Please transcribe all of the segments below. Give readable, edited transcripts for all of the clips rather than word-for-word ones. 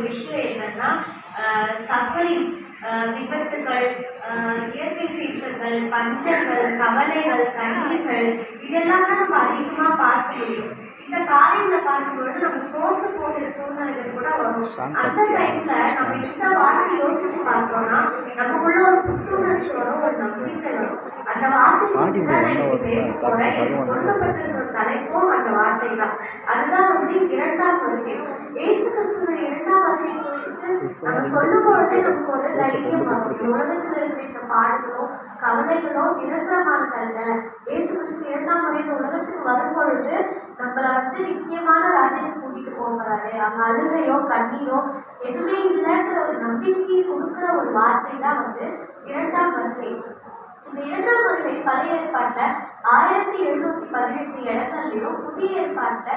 விஷயம் என்னன்னா சஃபரிங், விபத்துகள், இயற்கை சீற்றங்கள், பஞ்சங்கள், கவலைகள், கண்ணீர்கள் இதெல்லாம் தான் நம்ம அதிகமாக பார்க்க முடியும். இந்த காரியங்களை பார்க்கும்பொழுது நம்ம சோர்ந்து போகிற சூழ்நிலைகள் கூட வரும். அந்த டைம்ல நம்ம இந்த வார்த்தை யோசிச்சு பார்த்தோம்னா நமக்குள்ள ஒரு புத்துணர்ச்சி வரும், ஒரு நம்பிக்கை வரும். அந்த வார்த்தை பேச போறேன். கொடுக்கப்பட்டிருக்கிற தலைப்பும் அந்த வார்த்தை தான். அதுதான் இரண்டாம் வருகை. இயேசு கிறிஸ்துவின் இரண்டாம் வருகை குறித்து நம்ம சொல்லும் பொழுதே நமக்கு ஒரு தைரியம் வரும். உலகத்தில் இருக்கிற இந்த பாடுகளோ கவலைகளோ நிரந்தரமானதல்ல. இயேசு கிறிஸ்து இரண்டாம் முறை இந்த உலகத்துக்கு வரும் பொழுது நம்மள நிச்சயமான ராஜ்யத்துக்கு கூட்டிட்டு போகிறாரு. அங்க அழுகையோ கண்ணீரோ எதுவுமே இல்லைன்ற ஒரு நம்பிக்கையை கொடுக்குற ஒரு வார்த்தை தான் இரண்டாம் வருகை. இந்த இரண்டாம் வருகை பழைய ஏற்பாட்டுல 1718 இடங்கள்லயும், புதிய ஏற்பாட்டுல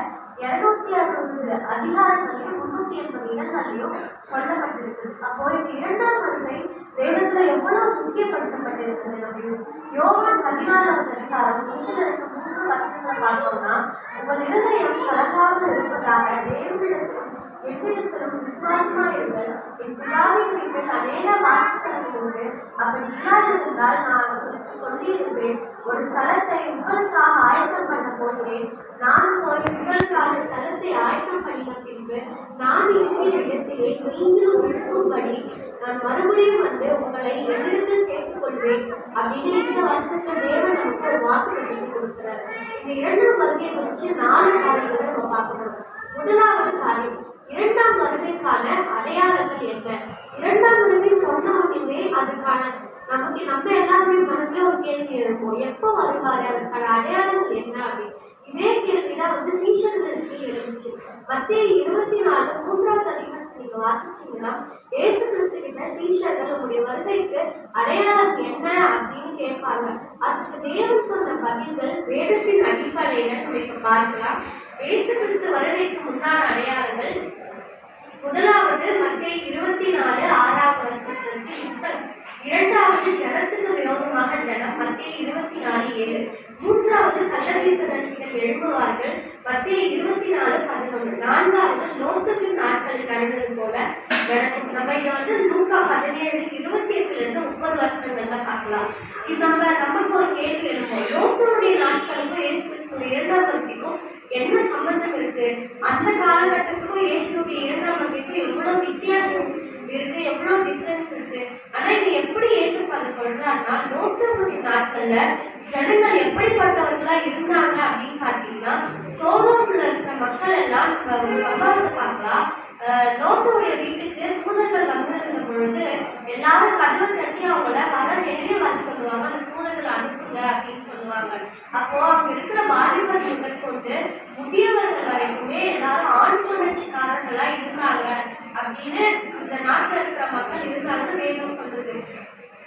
260 அதிகாரங்களையும் 380 இடங்கள்லயும் சொல்லப்பட்டிருக்கு. அப்போ இந்த இரண்டாம் வருகை வேதத்துல எவ்வளவு முக்கியப்படுத்தப்பட்டிருக்கிறது. நம்ம யோவான் 14வது அதிகாரம் 3 வசனங்களை பார்த்தோம்னா, உங்கள் இருதயம் கலங்காமல் இருப்பதாக தேவனிடத்திலும் என்னிடத்திலும் விசுவாசமா இருங்கள். என் பிதாவின் வீட்டில் அநேக வாசஸ்தலங்கள் உண்டு. அப்படி இல்லாதிருந்தால் நான் உங்களுக்கு சொல்லியிருப்பேன். ஒரு ஸ்தலத்தை உங்களுக்காக ஆயத்தம் பண்ண போகிறேன். நான் போய் உங்களுக்கான ஸ்தலத்தை ஆயத்தம் பண்ணின பின்பு நான் இருக்கிற இடத்திலே நீங்களும் இருக்கும்படி நான் மறுபடியும் உங்களை என்னிடத்தில் சேர்த்துக் கொள்வேன் அப்படின்னு இந்த வசனத்துல தேவன் நமக்கு ஒரு வாக்கு கொடுக்கிறார். இந்த இரண்டாம் வருகையை வச்சு 4 காரியங்களை நம்ம பார்க்கணும். முதலாவது காரியம், இரண்டாம் வருகைக்கான அடையாளங்கள் என்ன? இரண்டாம் வருகை சொன்ன உடனே அதுக்கான நம்ம எல்லாருமே மனத்துல ஒரு கேள்வி எழுப்போம், எப்போ வருவாரு, அதுக்கான அடையாளங்கள் என்ன அப்படின்னு. இதே கேள்விதான் சீஷர்களுக்கு எழுந்துச்சு. மத்தேயு 24:3வது அதிகாரத்தை நீங்க வாசிச்சீங்கன்னா, இயேசு கிறிஸ்து கிட்ட சீஷர்கள் உங்களுடைய வருகைக்கு அடையாளம் என்ன அப்படின்னு கேட்பாங்க. அதுக்கு தேவன் சொன்ன பதில்கள் வேதத்தின் அடிப்படையில நம்ம இப்ப பார்க்கலாம். இயேசு கிறிஸ்து வருகைக்கு முன்னான அடையாளங்கள், முதலாவது மத்தேயு 24:6வது வசனத்திலிருந்து யுத்தம். இரண்டாவது ஜனத்துக்கு விரோதமாக ஜனம், மத்தேயு 24:7. மூன்றாவது கள்ளத்தீர்க்கதரிசிகள் எழும்புவார்கள், மத்தேயு 24:11. நான்காவது லோத்துவின் நாட்கள் நடந்தது போல நடக்கும். நம்ம இதை லூக்கா 17:28 30 வசனங்கள்ல பார்க்கலாம். இது நமக்கு ஒரு கேள்வி எழுப்போம், லோத்துடைய நாட்களுக்கும் இயேசு கிறிஸ்துடைய இரண்டாம் வருகைக்கும் என்ன சம்பந்தம் இருக்கு? அந்த காலகட்டத்துக்கும் இயேசுடைய இரண்டாம் வருகைக்கும் எவ்வளவு வித்தியாசம் இருக்கு, எவ்வளவு டிஃபரன்ஸ் இருக்கு. ஆனா இது எப்படி இயேசு சொல்றாருன்னா, லோத்துடைய நாட்கள்ல ஜனங்கள் எப்படிப்பட்டவர்களா இருந்தாங்க அப்படின்னு பார்த்தீங்கன்னா, சோதோம்ல இருக்கிற மக்கள் எல்லாம் ஒரு சம்பவத்தை பார்க்கலாம். லோத்துடைய வீட்டுக்கு தூதர்கள் வந்திருந்த பொழுது எல்லாரும் கதவை தட்டி அவங்கள வெளியே வர சொல்லுவாங்க, அந்த தூதர்களை அனுப்புங்க அப்படின்னு சொல்லுவாங்க. அப்போ அங்க இருக்கிற வாலிபர்கள் முதற்கொண்டு முதியவர்கள் வரைக்குமே எல்லாரும் ஆண் புணர்ச்சிக்காரர்களா இருந்தாங்க அப்படின்னு இந்த நாட்டில் இருக்கிற மக்கள் இருந்தாங்கன்னு வேணும் சொல்றது.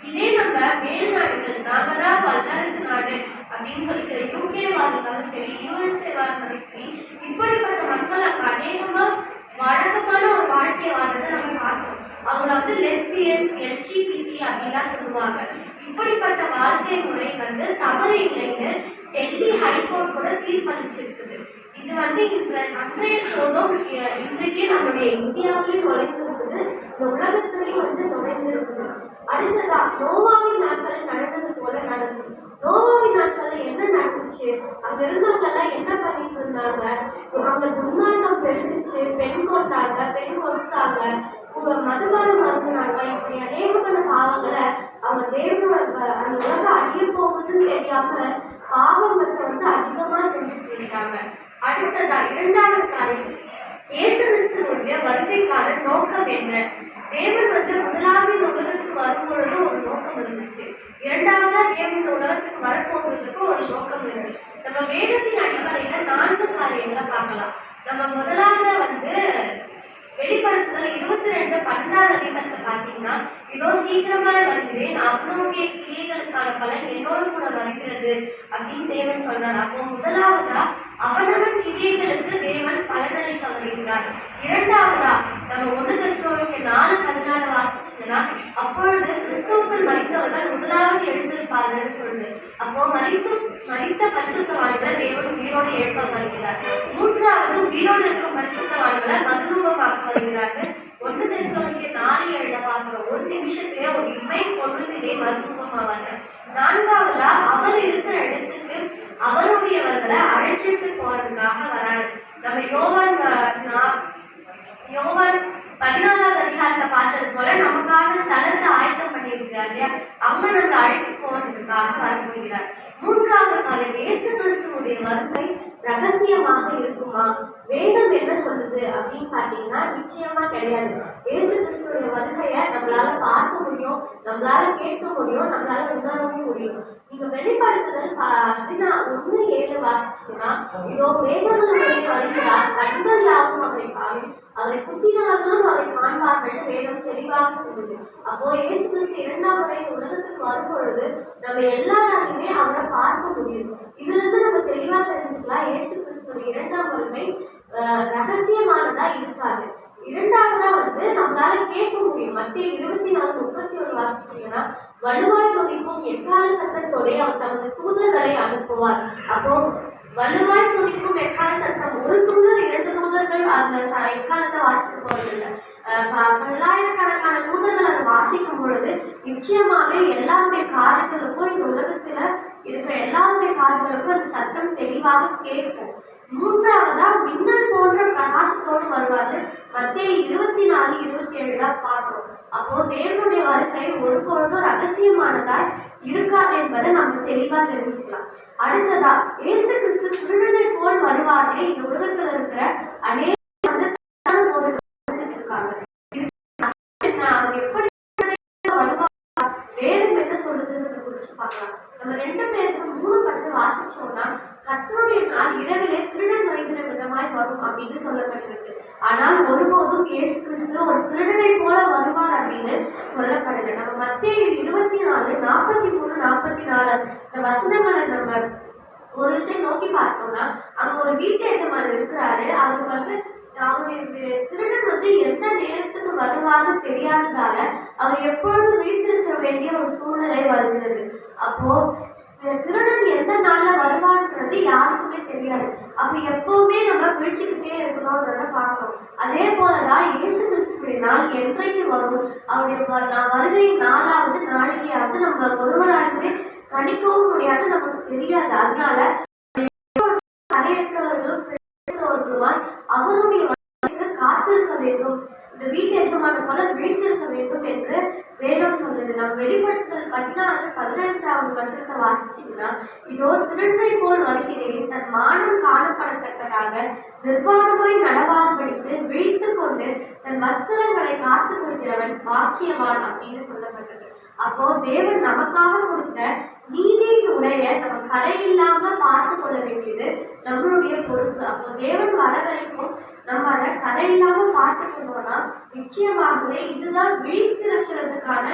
இதே நம்ம மேல்நாடுகள், நாங்க தான் வல்லரசு நாடு அப்படின்னு சொல்லிக்கிற யூகேவா இருந்தாலும் சரி, யூஎஸ்ஏவா இருந்தாலும் சரி, இப்படிப்பட்ட மக்கள் அங்க அநேகமா வழக்கமான ஒரு வாழ்க்கையை வாழ்றதை நம்ம பார்க்கணும். அவங்க லெஸ்பியன்ஸ், எல்ஜிபிடி அப்படின்லாம் சொல்லுவாங்க. இப்படிப்பட்ட வாழ்க்கை முறை தவறு இல்லைன்னு டெல்லி ஹைகோர்ட் கூட தீர்ப்பளிச்சிருக்குது. இது அன்றைய சோதம் இன்றைக்கே நம்முடைய இந்தியாவிலேயே நுழைந்திருக்குது, இந்த உலகத்திலையும் நுழைந்திருக்குது. அடுத்ததா நோவாவின் நாட்கள் நடந்தது போல நடக்கும். நோவாவின் நாட்கள்ல என்ன நடந்துச்சு? அங்க இருந்தவங்க எல்லாம் என்ன பண்ணிட்டு இருந்தாங்க? அங்க துன்மார்க்கம் பெருந்துச்சு, பெண் கொண்டாங்க, பெண் கொடுத்தாங்க, மதுபானம் மருந்துனாங்க. இப்படி அநேகமான பாவங்களை அவங்க தேவனோட அந்த உலகம் அழிய போகுதுன்னு தெரியாம பாவத்தை அதிகமா செஞ்சுட்டு இருக்காங்க. அடுத்ததா இரண்டாவது காரியம், இயேசு கிறிஸ்துவுடைய வருகைக்கான நோக்கம் என்ன? தேவன் முதலாவது இந்த உலகத்துக்கு வரும் பொழுது ஒரு நோக்கம் இருந்துச்சு, இரண்டாவதா தேவன் இந்த உலகத்துக்கு வரப்போகிறதுக்கு ஒரு நோக்கம் இருந்துச்சு. நம்ம வேதத்தின் அடிப்படையில 4 காரியங்களை பார்க்கலாம். நம்ம முதலாவதா வெளிப்படுத்துதல் 22:12 அதிகாரத்தை பார்த்தீங்கன்னா, இதோ சீக்கிரமாக வருகிறேன், அவனுடைய கிரியைகளுக்கான பலன் என்னோடு கூட வருகிறது அப்படின்னு தேவன் சொல்றார். அப்போ முதலாவதா அவனவன் கிரியைகளுக்கு தேவன் பலனளிக்க வருகிறார். இரண்டாவதா நம்ம 1 தெசலோனிக்கர் 4:14 வாசிச்சீங்கன்னா, அப்பொழுது கிறிஸ்துவுக்குள் மரித்தவர்கள் முதலாவது எழுந்திருப்பார்கள் சொல்லுது. அப்போ மரித்த பரிசுத்தவான்களை தேவன் உயிரோடு எழுப்ப வருகிறார். மூன்றாவது உயிரோடு இருக்கும் பரிசுத்தவான்களை மறுபடியும் மறுரூபமாக்க வருகிறார்கள். 1 தெசலோனிக்கேயர் 4:7 பார்க்கிறோம். ஒரு நிமிஷத்திலே ஒரு இமை பொழுதிலே மறுரூபமாவார்கள். 4வதா அவர் இருக்கிற இடத்துக்கு அவருடையவர்களை அழைச்சிட்டு போறதுக்காக வராரு. நம்ம யோவான் 14வது அதிகாரத்தை பார்த்தது போல நமக்காக ஸ்தலத்தை ஆயத்தம் பண்ணியிருக்கிறார் இல்லையா, அவங்க நம்ம அழைத்து போறதுக்காக வரப்போகிறார். 3வது காலம் இயேசு கிறிஸ்துவுடைய வருகை ரகசியமாக இருக்குமா? வேதம் என்ன சொல்லுது அப்படின்னு பார்த்தீங்கன்னா நிச்சயமா கிடையாது. இயேசு கிறிஸ்துவுடைய வருகையை நம்மளால பார்க்க முடியும், நம்மளால கேட்க முடியும், நம்மளால உணரவும் முடியும். நீங்க வெளிப்படுத்துதல் 1:7 வாசிச்சீங்கன்னா, இதோ வேதங்களில் வருகிறார், கண்கள் யாவும் அவரை காணும், அவரை குத்தினவர்களும் அவரை காண்பார்கள் வேதம் தெளிவாக சொல்லுது. அப்போ இயேசு கிறிஸ்து 2ஆம் முறை உலகத்துக்கு வரும்பொழுது நம்ம எல்லாராலையுமே அவரை பார்க்க முடியும். இதுல இருந்து நம்ம தெளிவா தெரிஞ்சுக்கலாம், இயேசு கிறிஸ்துடைய 2ஆம் வருகை ரகசியமானதா இருக்காது. 2வதா நம்மளால கேட்க முடியும். மத்திய 24:31 வாசிச்சீங்கன்னா, வலுவாய் துணிக்கும் எக்கால சத்தத்தோட அவர் தமது தூதர்களை அனுப்புவார். அப்போ வலுவாய் துணிக்கும் எக்கால சத்தம், ஒரு தூதர் 2 தூதர்கள் அந்த எக்காலத்தை வாசிக்க போறதில்லை. பல்லாயிரக்கணக்கான தூதர்கள் அதை வாசிக்கும் பொழுது நிச்சயமாவே எல்லாருடைய காதுகளுக்கும் இந்த உலகத்துல இருக்கிற எல்லாருடைய காதுகளுக்கும் அந்த சத்தம் தெளிவாக கேட்கும். 3வதா மின்னல் போன்ற பிரகாசத்தோடு வருவாரு. மத்திய 24:27 பார்க்கிறோம். அப்போ தேவனுடைய வருகை ஒருபொழுதும் ரகசியமானதாய் இருக்காது என்பதை நம்ம தெளிவா தெரிஞ்சுக்கலாம். அடுத்ததா இயேசு கிறிஸ்து திருடனை போல் வருவாரே, இந்த உலகத்துல இருக்கிற அநேக அவர் எப்படி வருவார், வேதம் என்ன சொல்றதுன்னு குறிச்சு பார்க்கலாம். நம்ம 2 பேருக்கு 3 பட்டு வாசிச்சோம்னா, கர்த்தருடைய நாள் இரவிலே திருடன் வருகிற விதமாய் வரும் அப்படின்னு சொல்லப்பட்டிருக்கு. ஆனால் ஒருபோதும் இயேசு கிறிஸ்து ஒரு திருடனை போல வருவார் அப்படின்னு சொல்லப்படலை. நம்ம மத்திய 24:43-44 இந்த வசனங்களை நம்ம ஒரு விஷயம் நோக்கி பார்த்தோம்னா, அங்க ஒரு வீட்டு எஜமானர் இருக்கிறாரு. அவருக்கு அவருடைய திருடன் எந்த நேரத்துக்கு வருவான்னு தெரியாததால அவர் எப்பொழுதும் விழித்திருக்க வேண்டிய ஒரு சூழ்நிலை வருகிறது. அப்போ திருடன் எந்த நாள்ல வருவான்றது யாருக்குமே தெரியாது. அப்ப எப்பவுமே நம்ம விழிச்சுக்கிட்டே இருக்கணும்ன்றத பார்க்கணும். அதே போலதான் இயேசு கிறிஸ்துவின் நாள் என்றைக்கு வரும், அவருடைய வருகை நாளாவது நாளைக்காவது நம்ம ஒருவராகவே கணிக்கவும் முடியாது, நமக்கு தெரியாது. அதனால அவருடைய காத்திருக்க வேண்டும், இந்த வீட்டு எஜமான போல விழித்திருக்க வேண்டும் என்று வேதம் சொல்லுது. நாம் வெளிப்படுத்தல் 14:15 வசனத்தை வாசிச்சீங்கன்னா, இதோ திருடனை போல் வருகிறேன், தன் மானம் காணப்படத்தக்கதாக நிர்வாணமாய் நடவாதபடிக்கு விழித்து கொண்டு தன் வஸ்திரங்களை காத்துக் கொள்கிறவன் பாக்கியவான் அப்படின்னு சொல்லப்பட்டது. அப்போ தேவன் நமக்காக கொடுத்த நீதியினுடைய நம்ம கரை இல்லாம பார்த்து கொள்ள வேண்டியது நம்மளுடைய பொறுப்பு. அப்போ தேவன் வர வரைக்கும் நம்ம அதை கரை இல்லாம பார்த்துக்கணும்னா நிச்சயமாகவே இதுதான் விழித்திருக்கிறதுக்கான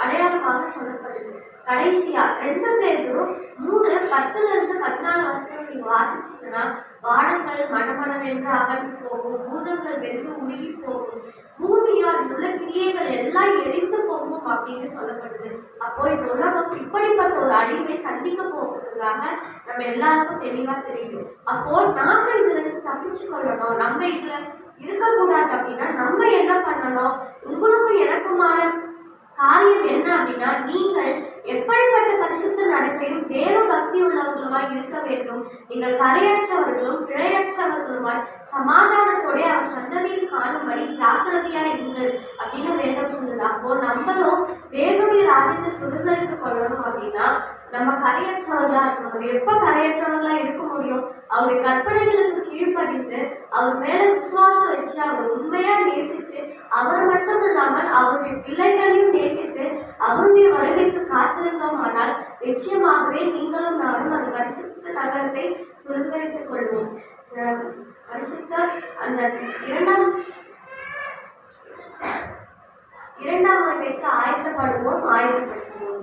அடையாளமாக சொல்லப்படுது. கடைசியா 2 பேரும் 3:10-14 வசனம் நீங்க வாசிச்சீங்கன்னா, வானங்கள் மணமணவென்று அகன்று போகும், பூதங்கள் வெந்து உருகி போகும், பூமியால் உள்ள கிரியைகள் எல்லாம் எரிந்து போகும் அப்படின்னு சொல்லப்படுது. அப்போ இந்த உலகம் இப்படிப்பட்ட ஒரு அழிவை சந்திக்க போகிறதுக்காக நம்ம எல்லாருக்கும் தெளிவா தெரியும். அப்போ நாம இதுல இருந்து தப்பிச்சு கொள்ளணும், நம்ம இதுல இருக்கக்கூடாது அப்படின்னா நம்ம என்ன பண்ணணும்? உங்களுக்கும் எனக்குமான காரியம் என்ன அப்படின்னா, நீங்கள் எப்படிப்பட்ட பரிசுத்த நடத்தையும் தேவ பக்தி உள்ளவர்களுமாய் இருக்க வேண்டும். நீங்கள் கரையற்றவர்களும் பிழையற்றவர்களுமாய் சமாதானத்தோட அவர் சந்ததியில் காணும்படி ஜாக்கிரதையா இருங்கள் அப்படின்னு வேதம் சொல்லுது. அப்போ நம்மளும் தேவனுடைய ராஜ்யத்தை சுதந்திரித்துக் கொள்ளணும் அப்படின்னா நம்ம கரையற்றவர்களா இருக்கணும். எப்ப கரையற்றவர்களா இருக்க முடியும்? அவருடைய கற்பனைகளுக்கு கீழ்ப்படிந்து அவர் மேல விசுவாசம் வச்சு அவர் உண்மையா நேசிச்சு அவர் மட்டும் இல்லாமல் அவருடைய பிள்ளைகளையும் நேசித்து அவருடைய வருகைக்கு காத்திருந்தோமானால் நிச்சயமாகவே நீங்களும் நானும் அந்த பரிசுத்த நகரத்தை சுதந்திரித்துக் கொள்வோம். பரிசுத்த அந்த இரண்டாம் வருகைக்கு ஆயத்தப்படுவோம், ஆயத்தப்படுத்துவோம்.